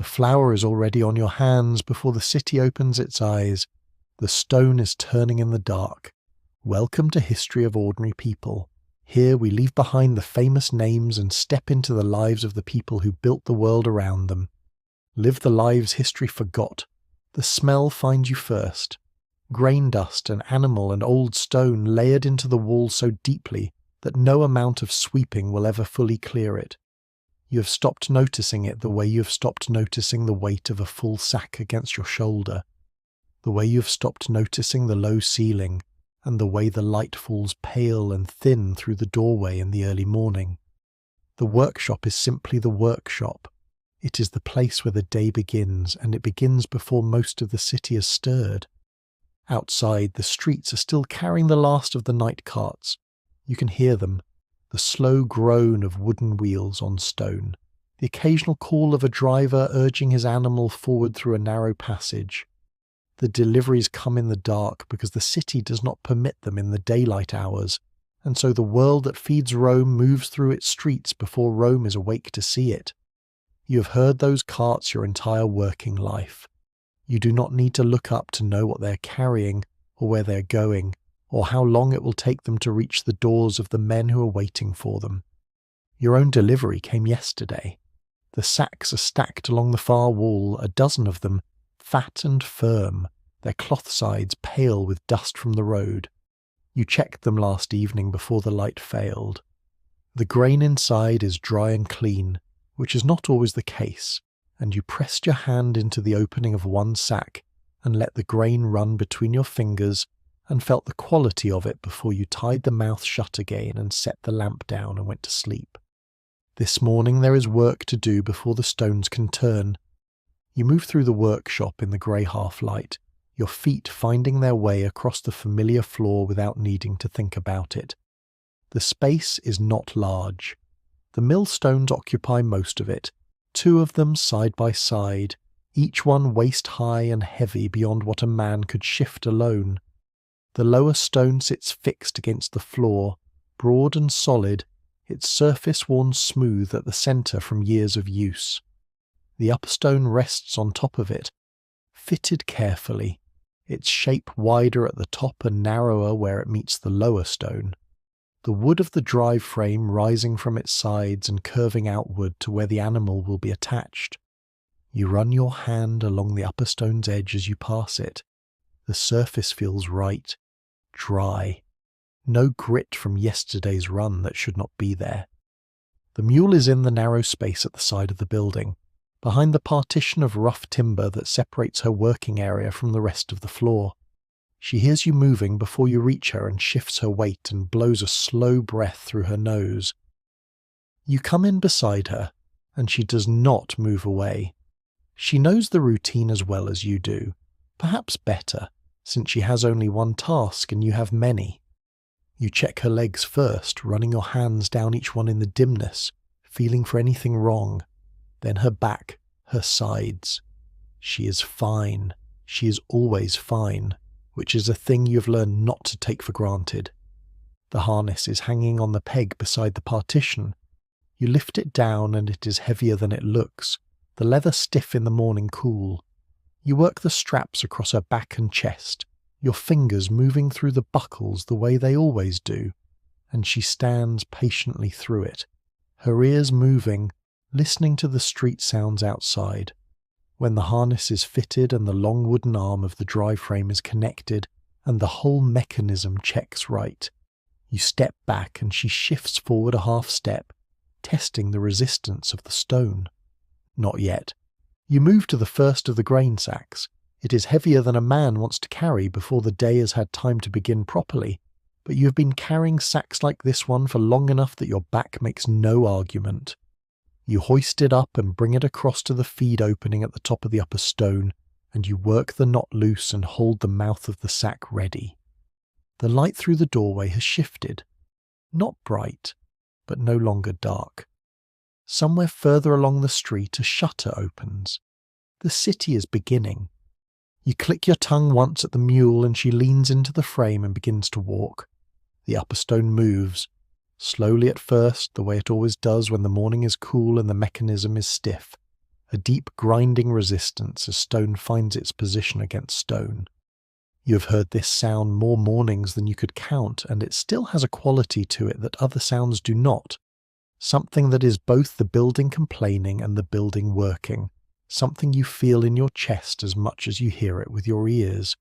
flour is already on your hands before the city opens its eyes. The stone is turning in the dark. Welcome to History of Ordinary People. Here we leave behind the famous names and step into the lives of the people who built the world around them. Live the lives history forgot. The smell finds you first. Grain dust and animal and old stone layered into the wall so deeply that no amount of sweeping will ever fully clear it. You have stopped noticing it the way you have stopped noticing the weight of a full sack against your shoulder, the way you have stopped noticing the low ceiling, and the way the light falls pale and thin through the doorway in the early morning. The workshop is simply the workshop. It is the place where the day begins, and it begins before most of the city has stirred. Outside, the streets are still carrying the last of the night carts. You can hear them, the slow groan of wooden wheels on stone, the occasional call of a driver urging his animal forward through a narrow passage. The deliveries come in the dark because the city does not permit them in the daylight hours, and so the world that feeds Rome moves through its streets before Rome is awake to see it. You have heard those carts your entire working life. You do not need to look up to know what they are carrying, or where they are going, or how long it will take them to reach the doors of the men who are waiting for them. Your own delivery came yesterday. The sacks are stacked along the far wall, a dozen of them, fat and firm, their cloth sides pale with dust from the road. You checked them last evening before the light failed. The grain inside is dry and clean, which is not always the case, and you pressed your hand into the opening of one sack and let the grain run between your fingers and felt the quality of it before you tied the mouth shut again and set the lamp down and went to sleep. This morning there is work to do before the stones can turn. You move through the workshop in the grey half-light, your feet finding their way across the familiar floor without needing to think about it. The space is not large. The millstones occupy most of it, 2 of them side by side, each one waist-high and heavy beyond what a man could shift alone. The lower stone sits fixed against the floor, broad and solid, its surface worn smooth at the centre from years of use. The upper stone rests on top of it, fitted carefully, its shape wider at the top and narrower where it meets the lower stone. The wood of the drive frame rising from its sides and curving outward to where the animal will be attached. You run your hand along the upper stone's edge as you pass it. The surface feels right, dry. No grit from yesterday's run that should not be there. The mule is in the narrow space at the side of the building, behind the partition of rough timber that separates her working area from the rest of the floor. She hears you moving before you reach her and shifts her weight and blows a slow breath through her nose. You come in beside her, and she does not move away. She knows the routine as well as you do, perhaps better, since she has only one task and you have many. You check her legs first, running your hands down each one in the dimness, feeling for anything wrong. Then her back, her sides. She is fine. She is always fine, which is a thing you have learned not to take for granted. The harness is hanging on the peg beside the partition. You lift it down and it is heavier than it looks, the leather stiff in the morning cool. You work the straps across her back and chest, your fingers moving through the buckles the way they always do, and she stands patiently through it, her ears moving, listening to the street sounds outside. When the harness is fitted and the long wooden arm of the drive frame is connected and the whole mechanism checks right, you step back and she shifts forward a half step, testing the resistance of the stone. Not yet. You move to the first of the grain sacks. It is heavier than a man wants to carry before the day has had time to begin properly, but you have been carrying sacks like this one for long enough that your back makes no argument. You hoist it up and bring it across to the feed opening at the top of the upper stone, and you work the knot loose and hold the mouth of the sack ready. The light through the doorway has shifted. Not bright, but no longer dark. Somewhere further along the street a shutter opens. The city is beginning. You click your tongue once at the mule and she leans into the frame and begins to walk. The upper stone moves, slowly at first, the way it always does when the morning is cool and the mechanism is stiff, a deep grinding resistance as stone finds its position against stone. You have heard this sound more mornings than you could count, and it still has a quality to it that other sounds do not. Something that is both the building complaining and the building working. Something you feel in your chest as much as you hear it with your ears.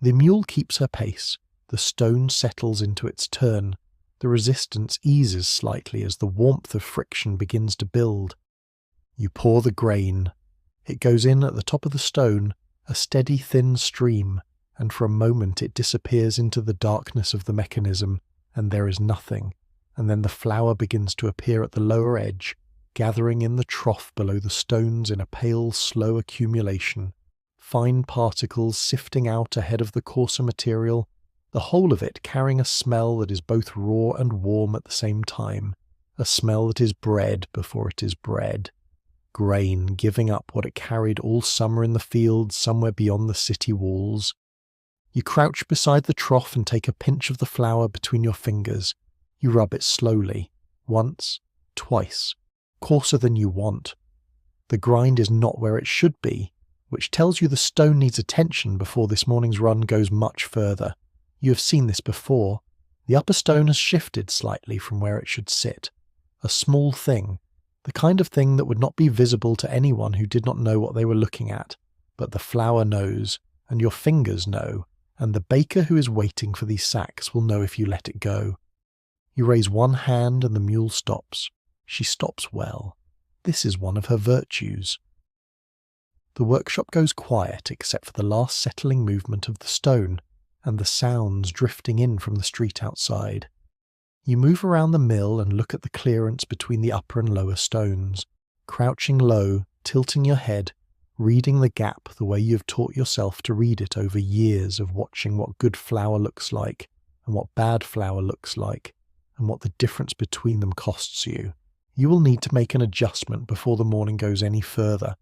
The mule keeps her pace. The stone settles into its turn. The resistance eases slightly as the warmth of friction begins to build. You pour the grain. It goes in at the top of the stone, a steady thin stream, and for a moment it disappears into the darkness of the mechanism, and there is nothing, and then the flour begins to appear at the lower edge, gathering in the trough below the stones in a pale, slow accumulation, fine particles sifting out ahead of the coarser material, the whole of it carrying a smell that is both raw and warm at the same time, a smell that is bread before it is bread. Grain giving up what it carried all summer in the fields somewhere beyond the city walls. You crouch beside the trough and take a pinch of the flour between your fingers. You rub it slowly, once, twice, coarser than you want. The grind is not where it should be, which tells you the stone needs attention before this morning's run goes much further. You have seen this before. The upper stone has shifted slightly from where it should sit. A small thing, the kind of thing that would not be visible to anyone who did not know what they were looking at. But the flour knows, and your fingers know, and the baker who is waiting for these sacks will know if you let it go. You raise one hand and the mule stops. She stops well. This is one of her virtues. The workshop goes quiet except for the last settling movement of the stone, and the sounds drifting in from the street outside. You move around the mill and look at the clearance between the upper and lower stones, crouching low, tilting your head, reading the gap the way you have taught yourself to read it over years of watching what good flour looks like, and what bad flour looks like, and what the difference between them costs you. You will need to make an adjustment before the morning goes any further.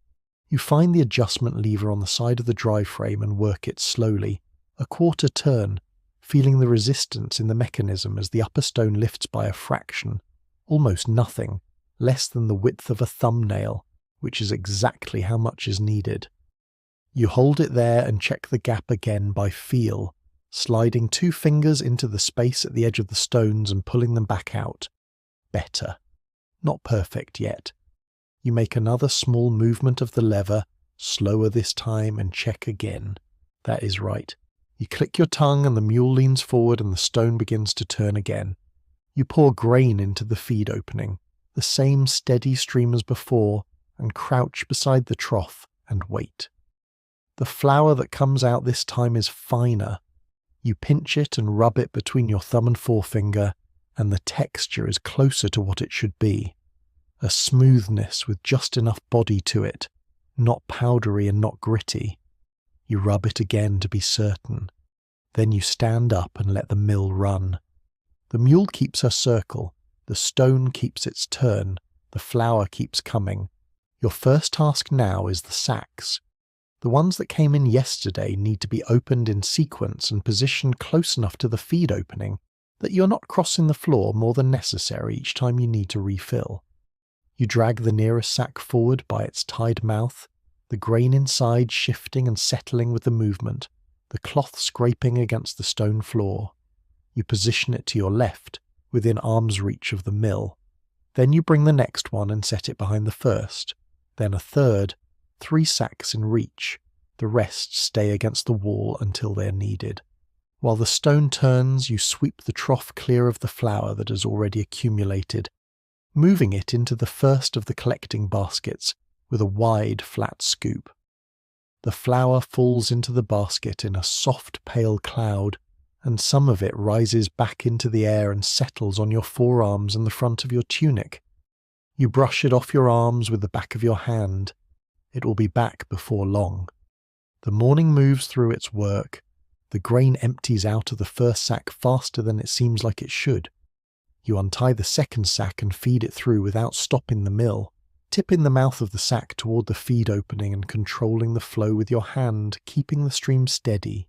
You find the adjustment lever on the side of the drive frame and work it slowly, a quarter turn, feeling the resistance in the mechanism as the upper stone lifts by a fraction, almost nothing, less than the width of a thumbnail, which is exactly how much is needed. You hold it there and check the gap again by feel, sliding 2 fingers into the space at the edge of the stones and pulling them back out. Better. Not perfect yet. You make another small movement of the lever, slower this time, and check again. That is right. You click your tongue and the mule leans forward and the stone begins to turn again. You pour grain into the feed opening, the same steady stream as before, and crouch beside the trough and wait. The flour that comes out this time is finer. You pinch it and rub it between your thumb and forefinger, and the texture is closer to what it should be. A smoothness with just enough body to it, not powdery and not gritty. You rub it again to be certain. Then you stand up and let the mill run. The mule keeps her circle, the stone keeps its turn, the flour keeps coming. Your first task now is the sacks. The ones that came in yesterday need to be opened in sequence and positioned close enough to the feed opening that you're not crossing the floor more than necessary each time you need to refill. You drag the nearest sack forward by its tied mouth, the grain inside shifting and settling with the movement, the cloth scraping against the stone floor. You position it to your left, within arm's reach of the mill. Then you bring the next one and set it behind the first, then a third, 3 sacks in reach. The rest stay against the wall until they're needed. While the stone turns, you sweep the trough clear of the flour that has already accumulated, moving it into the first of the collecting baskets with a wide, flat scoop. The flour falls into the basket in a soft, pale cloud, and some of it rises back into the air and settles on your forearms and the front of your tunic. You brush it off your arms with the back of your hand. It will be back before long. The morning moves through its work. The grain empties out of the first sack faster than it seems like it should. You untie the second sack and feed it through without stopping the mill, tipping the mouth of the sack toward the feed opening and controlling the flow with your hand, keeping the stream steady.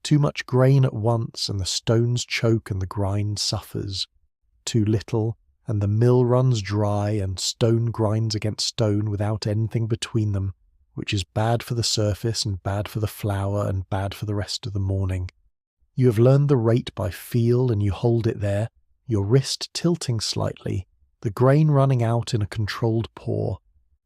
Too much grain at once and the stones choke and the grind suffers. Too little and the mill runs dry and stone grinds against stone without anything between them, which is bad for the surface and bad for the flour and bad for the rest of the morning. You have learned the rate by feel and you hold it there, your wrist tilting slightly, the grain running out in a controlled pour.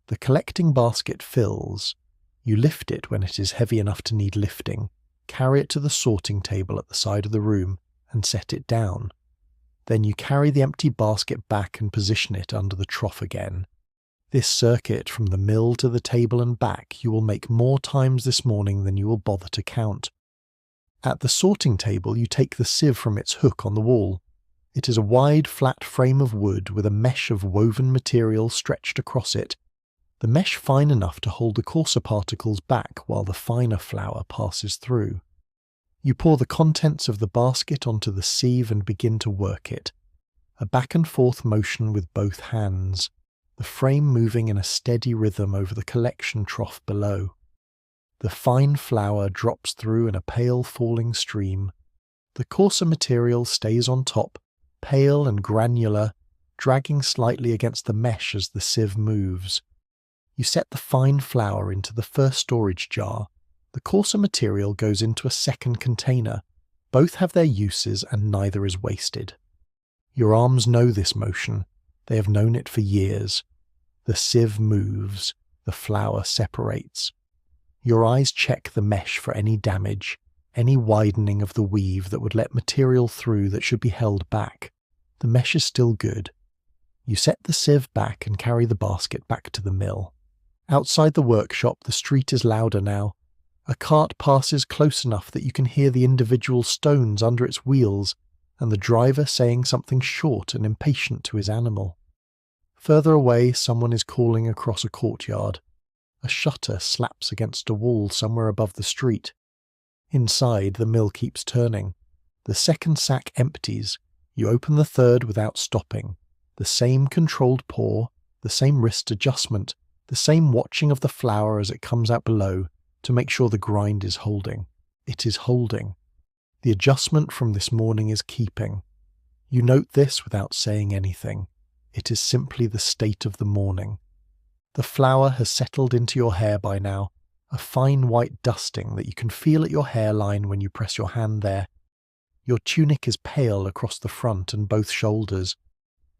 The collecting basket fills. You lift it when it is heavy enough to need lifting, carry it to the sorting table at the side of the room, and set it down. Then you carry the empty basket back and position it under the trough again. This circuit from the mill to the table and back you will make more times this morning than you will bother to count. At the sorting table you take the sieve from its hook on the wall. It is a wide flat frame of wood with a mesh of woven material stretched across it, the mesh fine enough to hold the coarser particles back while the finer flour passes through. You pour the contents of the basket onto the sieve and begin to work it. A back and forth motion with both hands, the frame moving in a steady rhythm over the collection trough below. The fine flour drops through in a pale falling stream. The coarser material stays on top, pale and granular, dragging slightly against the mesh as the sieve moves. You set the fine flour into the first storage jar. The coarser material goes into a second container. Both have their uses and neither is wasted. Your arms know this motion. They have known it for years. The sieve moves. The flour separates. Your eyes check the mesh for any damage, any widening of the weave that would let material through that should be held back. The mesh is still good. You set the sieve back and carry the basket back to the mill. Outside the workshop, the street is louder now. A cart passes close enough that you can hear the individual stones under its wheels and the driver saying something short and impatient to his animal. Further away, someone is calling across a courtyard. A shutter slaps against a wall somewhere above the street. Inside, the mill keeps turning. The second sack empties. You open the third without stopping. The same controlled pour, the same wrist adjustment, the same watching of the flour as it comes out below to make sure the grind is holding. It is holding. The adjustment from this morning is keeping. You note this without saying anything. It is simply the state of the morning. The flour has settled into your hair by now, a fine white dusting that you can feel at your hairline when you press your hand there. Your tunic is pale across the front and both shoulders.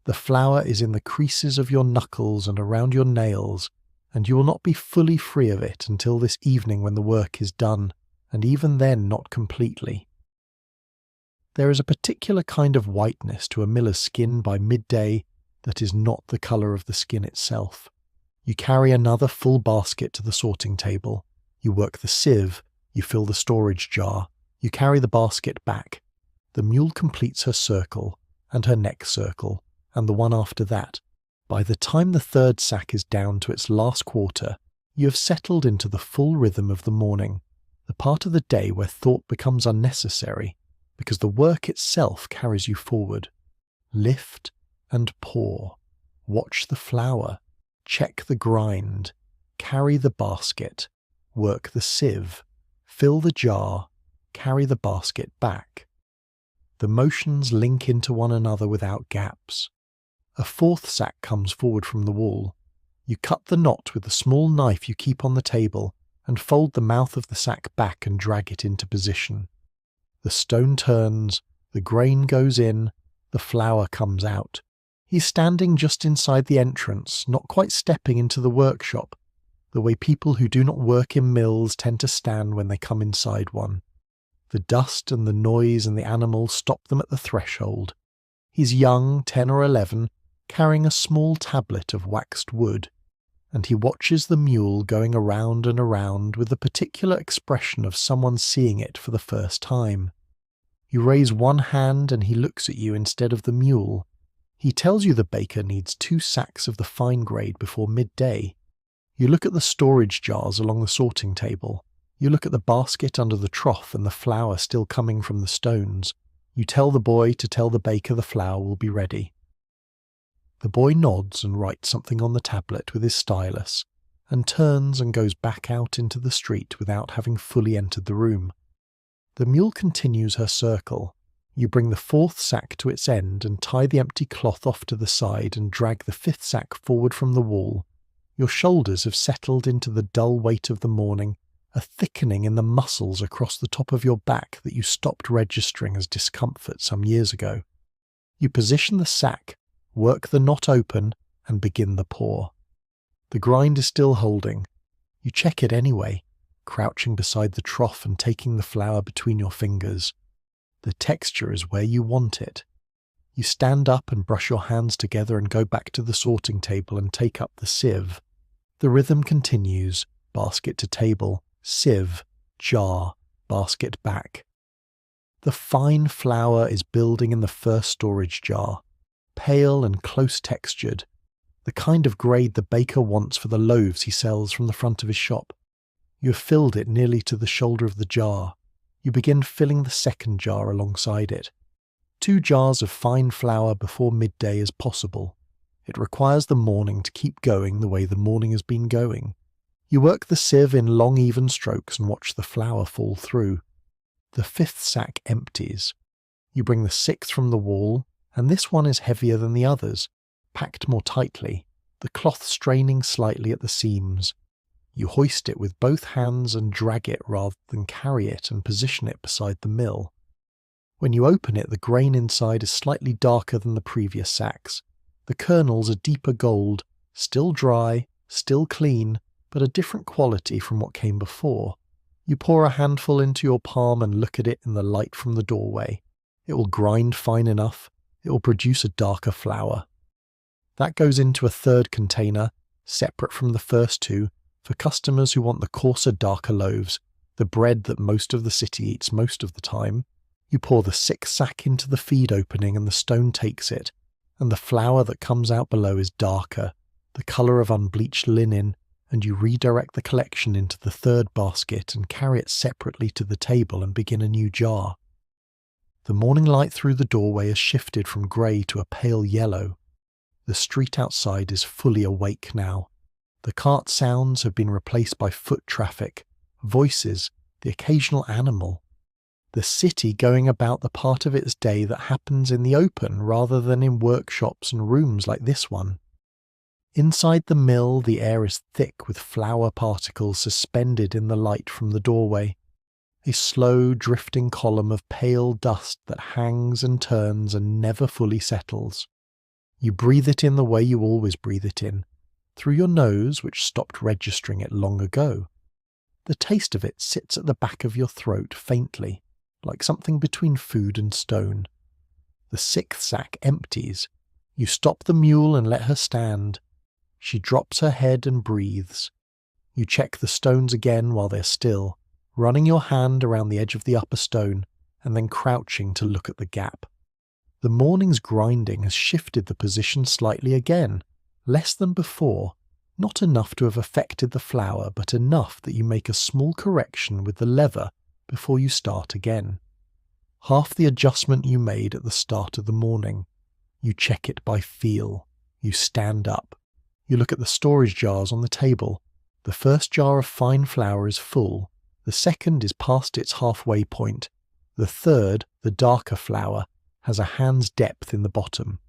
The flour is in the creases of your knuckles and around your nails, and you will not be fully free of it until this evening when the work is done, and even then not completely. There is a particular kind of whiteness to a miller's skin by midday that is not the colour of the skin itself. You carry another full basket to the sorting table. You work the sieve. You fill the storage jar. You carry the basket back. The mule completes her circle, and her next circle, and the one after that. By the time the third sack is down to its last quarter, you have settled into the full rhythm of the morning, the part of the day where thought becomes unnecessary, because the work itself carries you forward. Lift and pour. Watch the flour. Check the grind. Carry the basket. Work the sieve. Fill the jar. Carry the basket back. The motions link into one another without gaps. A fourth sack comes forward from the wall. You cut the knot with the small knife you keep on the table and fold the mouth of the sack back and drag it into position. The stone turns, the grain goes in, the flour comes out. He's standing just inside the entrance, not quite stepping into the workshop, the way people who do not work in mills tend to stand when they come inside one. The dust and the noise and the animals stop them at the threshold. He's young, 10 or 11, carrying a small tablet of waxed wood, and he watches the mule going around and around with the particular expression of someone seeing it for the first time. You raise one hand and he looks at you instead of the mule. He tells you the baker needs 2 sacks of the fine grade before midday. You look at the storage jars along the sorting table. You look at the basket under the trough and the flour still coming from the stones. You tell the boy to tell the baker the flour will be ready. The boy nods and writes something on the tablet with his stylus, and turns and goes back out into the street without having fully entered the room. The mule continues her circle. You bring the fourth sack to its end and tie the empty cloth off to the side and drag the fifth sack forward from the wall. Your shoulders have settled into the dull weight of the morning, a thickening in the muscles across the top of your back that you stopped registering as discomfort some years ago. You position the sack, work the knot open, and begin the pour. The grind is still holding. You check it anyway, crouching beside the trough and taking the flour between your fingers. The texture is where you want it. You stand up and brush your hands together and go back to the sorting table and take up the sieve. The rhythm continues, basket to table, sieve, jar, basket back. The fine flour is building in the first storage jar, pale and close-textured, the kind of grade the baker wants for the loaves he sells from the front of his shop. You have filled it nearly to the shoulder of the jar. You begin filling the second jar alongside it. 2 jars of fine flour before midday is possible. It requires the morning to keep going the way the morning has been going. You work the sieve in long even strokes and watch the flour fall through. The 5th sack empties. You bring the 6th from the wall, and this one is heavier than the others, packed more tightly, the cloth straining slightly at the seams. You hoist it with both hands and drag it rather than carry it and position it beside the mill. When you open it, the grain inside is slightly darker than the previous sacks. The kernels are deeper gold, still dry, still clean, but a different quality from what came before. You pour a handful into your palm and look at it in the light from the doorway. It will grind fine enough. It will produce a darker flour. That goes into a 3rd container, separate from the first 2, for customers who want the coarser, darker loaves, the bread that most of the city eats most of the time. You pour the 6th sack into the feed opening and the stone takes it, and the flour that comes out below is darker, the colour of unbleached linen, and you redirect the collection into the 3rd basket and carry it separately to the table and begin a new jar. The morning light through the doorway has shifted from grey to a pale yellow. The street outside is fully awake now. The cart sounds have been replaced by foot traffic, voices, the occasional animal. The city going about the part of its day that happens in the open rather than in workshops and rooms like this one. Inside the mill, the air is thick with flour particles suspended in the light from the doorway. A slow, drifting column of pale dust that hangs and turns and never fully settles. You breathe it in the way you always breathe it in, through your nose, which stopped registering it long ago. The taste of it sits at the back of your throat faintly, like something between food and stone. The 6th sack empties. You stop the mule and let her stand. She drops her head and breathes. You check the stones again while they're still, running your hand around the edge of the upper stone and then crouching to look at the gap. The morning's grinding has shifted the position slightly again, less than before, not enough to have affected the flour, but enough that you make a small correction with the lever before you start again. Half the adjustment you made at the start of the morning. You check it by feel. You stand up. You look at the storage jars on the table. The 1st jar of fine flour is full. The 2nd is past its halfway point. The 3rd, the darker flour, has a hand's depth in the bottom.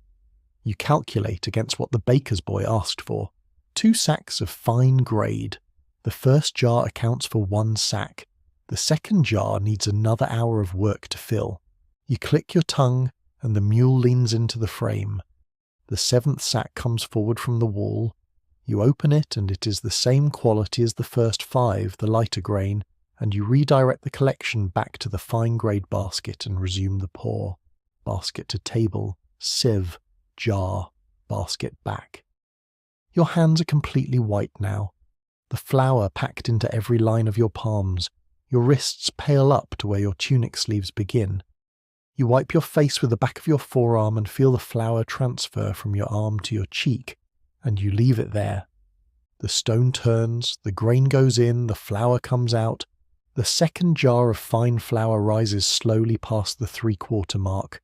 You calculate against what the baker's boy asked for. 2 sacks of fine grade. The 1st jar accounts for 1 sack. The 2nd jar needs another hour of work to fill. You click your tongue, and the mule leans into the frame. The 7th sack comes forward from the wall. You open it, and it is the same quality as the first 5, the lighter grain, and you redirect the collection back to the fine-grade basket and resume the pour. Basket to table, sieve, jar, basket back. Your hands are completely white now. The flour packed into every line of your palms. Your wrists pale up to where your tunic sleeves begin. You wipe your face with the back of your forearm and feel the flour transfer from your arm to your cheek, and you leave it there. The stone turns, the grain goes in, the flour comes out. The 2nd jar of fine flour rises slowly past the 3/4 mark.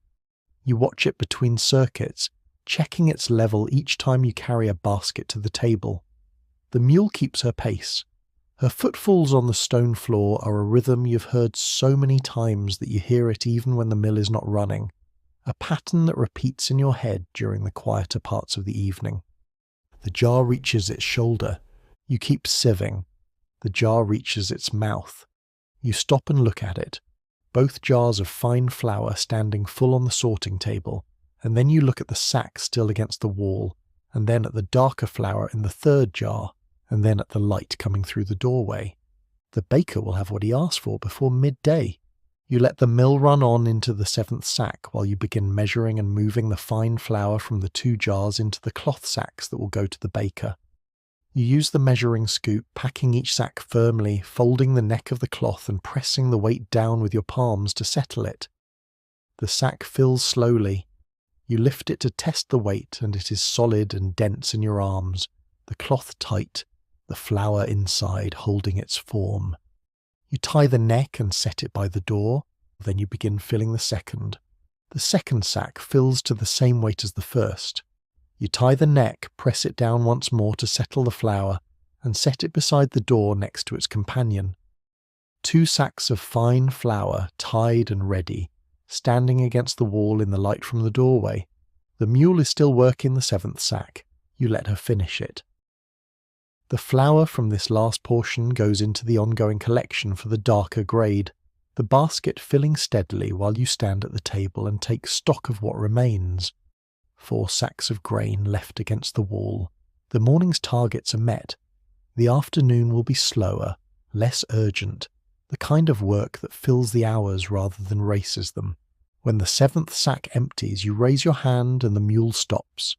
You watch it between circuits, checking its level each time you carry a basket to the table. The mule keeps her pace. Her footfalls on the stone floor are a rhythm you've heard so many times that you hear it even when the mill is not running, a pattern that repeats in your head during the quieter parts of the evening. The jar reaches its shoulder. You keep sieving. The jar reaches its mouth. You stop and look at it, both jars of fine flour standing full on the sorting table, and then you look at the sack still against the wall, and then at the darker flour in the third jar, and then at the light coming through the doorway. The baker will have what he asked for before midday. You let the mill run on into the seventh sack while you begin measuring and moving the fine flour from the 2 jars into the cloth sacks that will go to the baker. You use the measuring scoop, packing each sack firmly, folding the neck of the cloth and pressing the weight down with your palms to settle it. The sack fills slowly. You lift it to test the weight, and it is solid and dense in your arms, the cloth tight, the flour inside holding its form. You tie the neck and set it by the door, then you begin filling the second. The second sack fills to the same weight as the first. You tie the neck, press it down once more to settle the flour, and set it beside the door next to its companion. 2 sacks of fine flour, tied and ready, standing against the wall in the light from the doorway. The mule is still working the 7th sack. You let her finish it. The flour from this last portion goes into the ongoing collection for the darker grade, the basket filling steadily while you stand at the table and take stock of what remains. 4 sacks of grain left against the wall. The morning's targets are met. The afternoon will be slower, less urgent, the kind of work that fills the hours rather than races them. When the 7th sack empties, you raise your hand and the mule stops.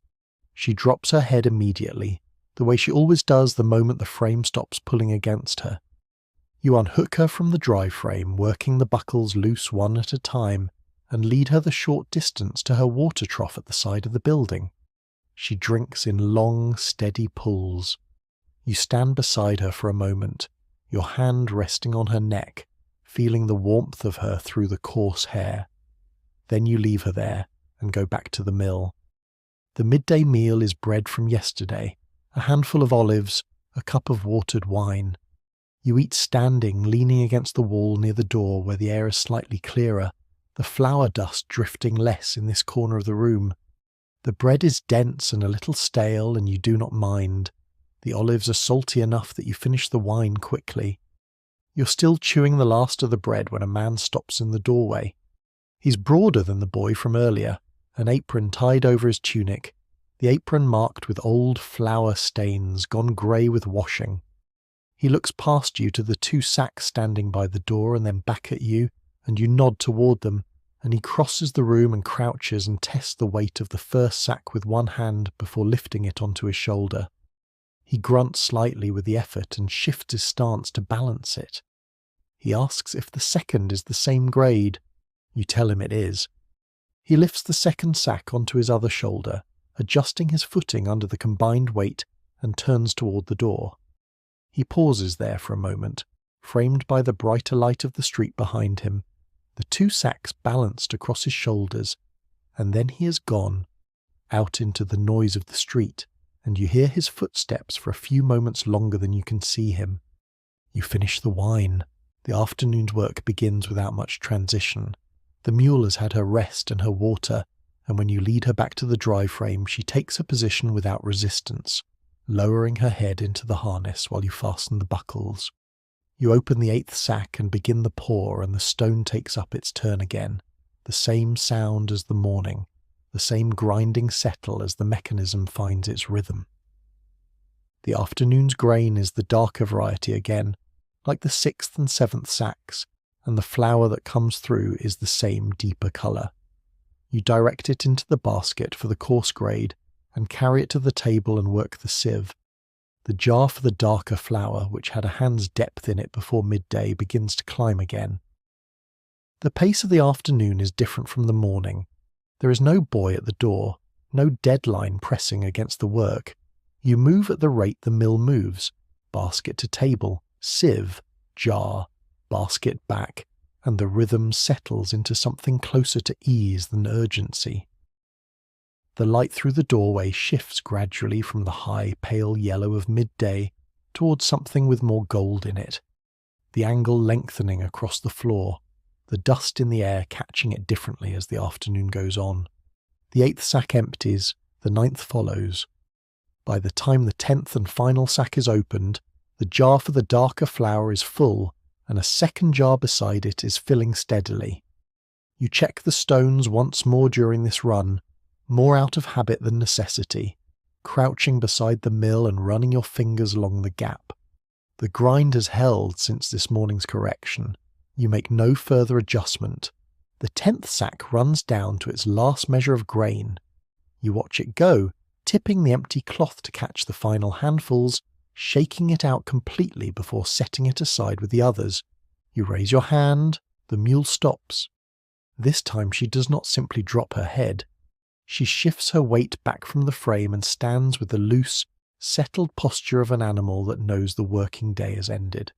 She drops her head immediately, the way she always does the moment the frame stops pulling against her. You unhook her from the drive frame, working the buckles loose one at a time, and lead her the short distance to her water trough at the side of the building. She drinks in long, steady pulls. You stand beside her for a moment, your hand resting on her neck, feeling the warmth of her through the coarse hair. Then you leave her there and go back to the mill. The midday meal is bread from yesterday, a handful of olives, a cup of watered wine. You eat standing, leaning against the wall near the door where the air is slightly clearer, the flour dust drifting less in this corner of the room. The bread is dense and a little stale, and you do not mind. The olives are salty enough that you finish the wine quickly. You're still chewing the last of the bread when a man stops in the doorway. He's broader than the boy from earlier, an apron tied over his tunic, the apron marked with old flour stains, gone grey with washing. He looks past you to the 2 sacks standing by the door and then back at you, and you nod toward them, and he crosses the room and crouches and tests the weight of the first sack with one hand before lifting it onto his shoulder. He grunts slightly with the effort and shifts his stance to balance it. He asks if the second is the same grade. You tell him it is. He lifts the second sack onto his other shoulder, adjusting his footing under the combined weight, and turns toward the door. He pauses there for a moment, framed by the brighter light of the street behind him, the 2 sacks balanced across his shoulders, and then he is gone, out into the noise of the street, and you hear his footsteps for a few moments longer than you can see him. You finish the wine. The afternoon's work begins without much transition. The mule has had her rest and her water, and when you lead her back to the drive frame, she takes her position without resistance, lowering her head into the harness while you fasten the buckles. You open the 8th sack and begin the pour, and the stone takes up its turn again, the same sound as the morning, the same grinding settle as the mechanism finds its rhythm. The afternoon's grain is the darker variety again, like the 6th and 7th sacks, and the flour that comes through is the same deeper colour. You direct it into the basket for the coarse grade and carry it to the table and work the sieve. The jar for the darker flour, which had a hand's depth in it before midday, begins to climb again. The pace of the afternoon is different from the morning. There is no boy at the door, no deadline pressing against the work. You move at the rate the mill moves, basket to table, sieve, jar, basket back, and the rhythm settles into something closer to ease than urgency. The light through the doorway shifts gradually from the high, pale yellow of midday towards something with more gold in it, the angle lengthening across the floor, the dust in the air catching it differently as the afternoon goes on. The 8th sack empties, the 9th follows. By the time the 10th and final sack is opened, the jar for the darker flower is full, and a second jar beside it is filling steadily. You check the stones once more during this run, more out of habit than necessity, crouching beside the mill and running your fingers along the gap. The grind has held since this morning's correction. You make no further adjustment. The 10th sack runs down to its last measure of grain. You watch it go, tipping the empty cloth to catch the final handfuls, shaking it out completely before setting it aside with the others. You raise your hand, the mule stops. This time she does not simply drop her head. She shifts her weight back from the frame and stands with the loose, settled posture of an animal that knows the working day has ended.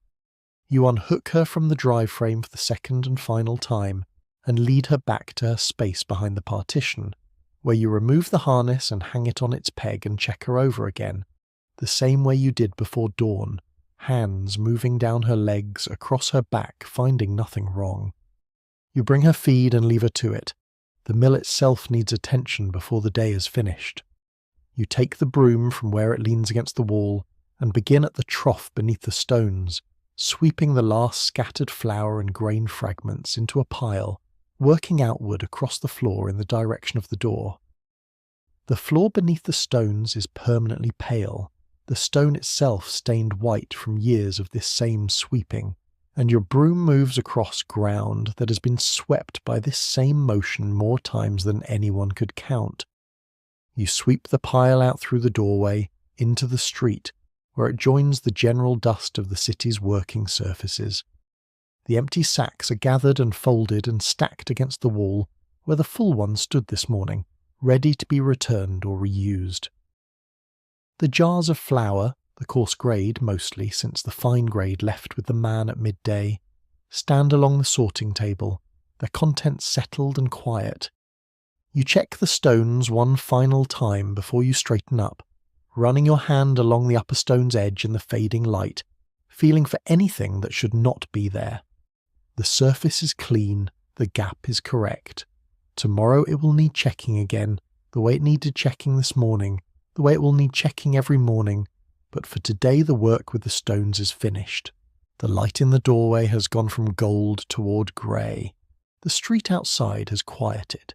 You unhook her from the drive frame for the second and final time and lead her back to her space behind the partition, where you remove the harness and hang it on its peg and check her over again, the same way you did before dawn, hands moving down her legs, across her back, finding nothing wrong. You bring her feed and leave her to it. The mill itself needs attention before the day is finished. You take the broom from where it leans against the wall and begin at the trough beneath the stones, sweeping the last scattered flour and grain fragments into a pile, working outward across the floor in the direction of the door. The floor beneath the stones is permanently pale, the stone itself stained white from years of this same sweeping, and your broom moves across ground that has been swept by this same motion more times than anyone could count. You sweep the pile out through the doorway, into the street, where it joins the general dust of the city's working surfaces. The empty sacks are gathered and folded and stacked against the wall, where the full ones stood this morning, ready to be returned or reused. The jars of flour, the coarse grade mostly since the fine grade left with the man at midday, stand along the sorting table, their contents settled and quiet. You check the stones one final time before you straighten up, running your hand along the upper stone's edge in the fading light, feeling for anything that should not be there. The surface is clean, the gap is correct. Tomorrow it will need checking again, the way it needed checking this morning, the way it will need checking every morning, but for today the work with the stones is finished. The light in the doorway has gone from gold toward grey. The street outside has quieted.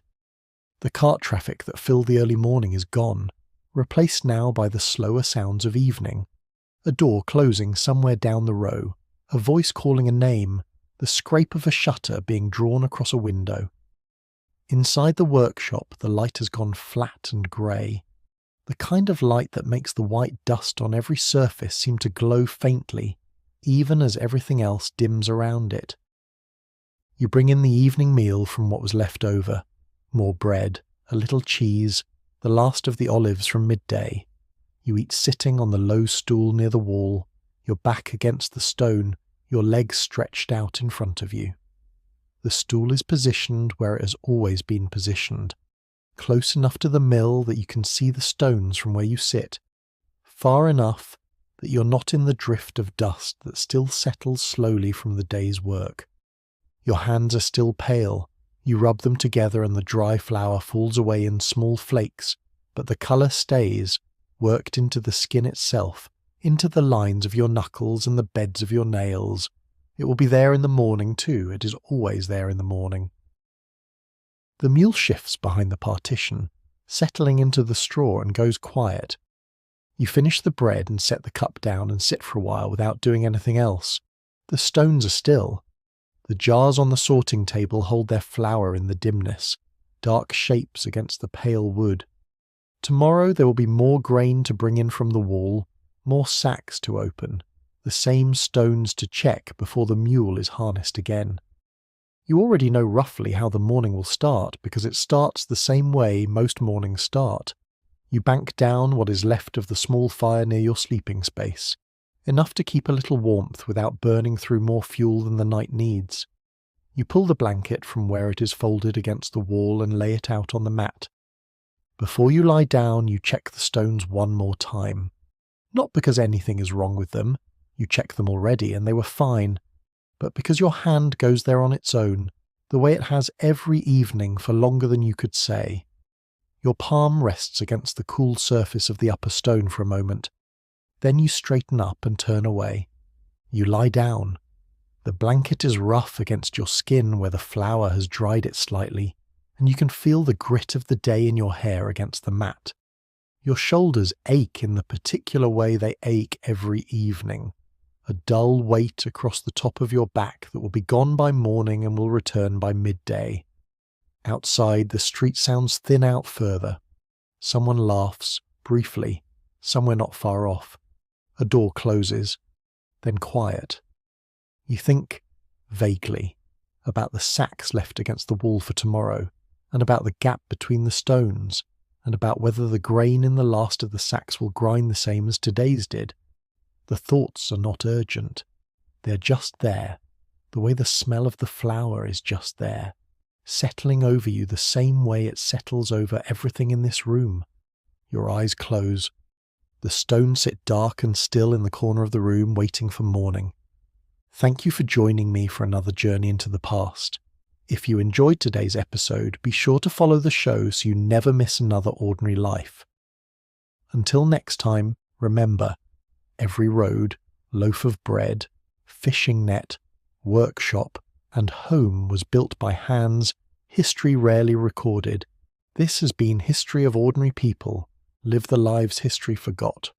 The cart traffic that filled the early morning is gone, replaced now by the slower sounds of evening. A door closing somewhere down the row, a voice calling a name, the scrape of a shutter being drawn across a window. Inside the workshop the light has gone flat and grey, the kind of light that makes the white dust on every surface seem to glow faintly, even as everything else dims around it. You bring in the evening meal from what was left over, more bread, a little cheese, the last of the olives from midday. You eat sitting on the low stool near the wall, your back against the stone, your legs stretched out in front of you. The stool is positioned where it has always been positioned, close enough to the mill that you can see the stones from where you sit, far enough that you're not in the drift of dust that still settles slowly from the day's work. Your hands are still pale. You rub them together and the dry flour falls away in small flakes, but the colour stays, worked into the skin itself, into the lines of your knuckles and the beds of your nails. It will be there in the morning too, it is always there in the morning. The mule shifts behind the partition, settling into the straw and goes quiet. You finish the bread and set the cup down and sit for a while without doing anything else. The stones are still. The jars on the sorting table hold their flour in the dimness, dark shapes against the pale wood. Tomorrow there will be more grain to bring in from the wall, more sacks to open, the same stones to check before the mule is harnessed again. You already know roughly how the morning will start because it starts the same way most mornings start. You bank down what is left of the small fire near your sleeping space, enough to keep a little warmth without burning through more fuel than the night needs. You pull the blanket from where it is folded against the wall and lay it out on the mat. Before you lie down, you check the stones one more time. Not because anything is wrong with them, you checked them already and they were fine, but because your hand goes there on its own, the way it has every evening for longer than you could say. Your palm rests against the cool surface of the upper stone for a moment. Then you straighten up and turn away. You lie down. The blanket is rough against your skin where the flour has dried it slightly, and you can feel the grit of the day in your hair against the mat. Your shoulders ache in the particular way they ache every evening, a dull weight across the top of your back that will be gone by morning and will return by midday. Outside, the street sounds thin out further. Someone laughs, briefly, somewhere not far off. A door closes, then quiet. You think, vaguely, about the sacks left against the wall for tomorrow, and about the gap between the stones, and about whether the grain in the last of the sacks will grind the same as today's did. The thoughts are not urgent. They're just there, the way the smell of the flour is just there, settling over you the same way it settles over everything in this room. Your eyes close. The stones sit dark and still in the corner of the room, waiting for morning. Thank you for joining me for another journey into the past. If you enjoyed today's episode, be sure to follow the show so you never miss another ordinary life. Until next time, remember, every road, loaf of bread, fishing net, workshop, and home was built by hands history rarely recorded. This has been History of Ordinary People. Live the lives history forgot.